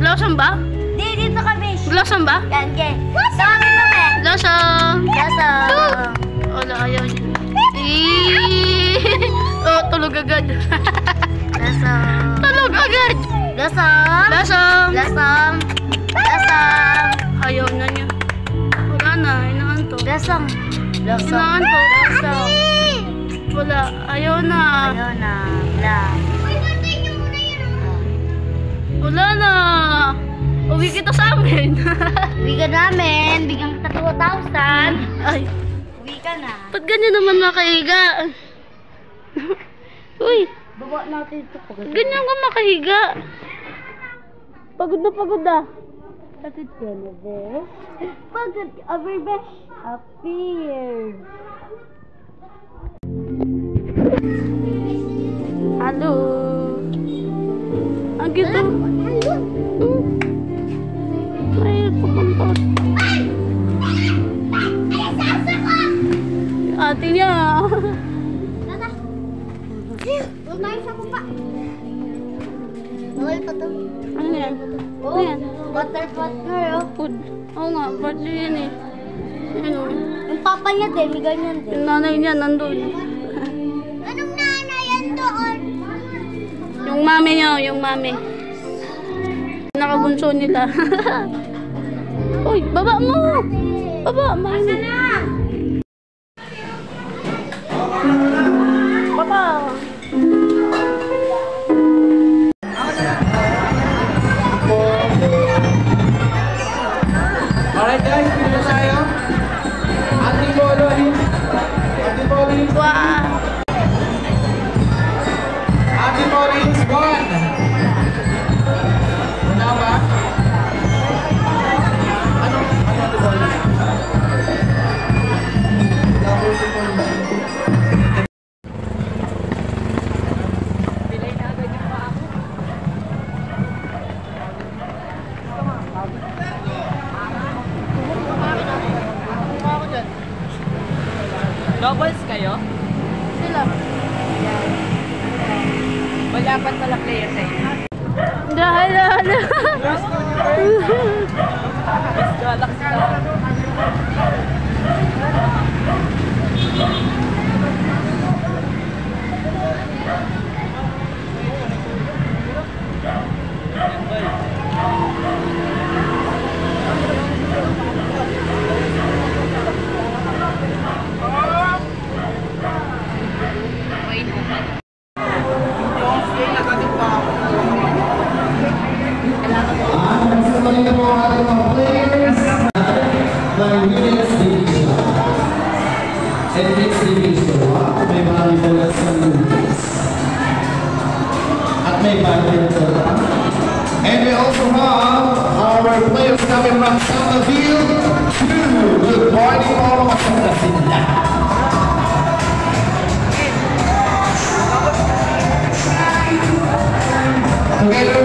Maglasang ba? Di, dito kami. Maglasang ba? Yan, yan. Dami kami. Lasang. Lasang. Wala, ayaw niya. Oh, tulog agad. Lasang. Tulog agad. Lasang. Lasang. Lasang. Lasang. Ayaw na niya. Wala na, inaanto. Lasang. Lasang. Inaanto. Lasang. Wala, ayaw na. Ayaw na. Wala. Wala na. Uwi kita sa amin. Uwi ka namin. Bigyan kita 2,000. Ay, Uwi ka na. ba't ganyan naman makahiga? Uy, Baba natin ito. ganyan ka makahiga. Pagod na pagod ah. Pagod ka na, Besh. Pagod ka, over, Besh. Appear. Halo. Ang gito. Ay, pupuntot. Ate niya. Tata. Huwag tayo sa pupa. Bawal pa to. Ano yan? Oh, Ano yan? butterpot girl. Food. Oo nga, birthday yan eh. Ano? Yung papa niya din, may ganyan din. Yung nanay niya nandun. Anong nanay yan doon? Yung mami niya, yung mami. Nakabunso nila. Uy, baba mo! Baba, mami. Baba. Alright guys, pili na tayo. Ating bowling. Ating bowling. Wow. Ating bowling is gone. Una ba? Ano ating bowling? Pilay na agad yung paa ko. Doubles kayo? Sila. Wala pa pala player sa inyo. Dahil. Let's go, lakas ka. And we also have our players coming from Summerville to the party hall of Pangasinan. Together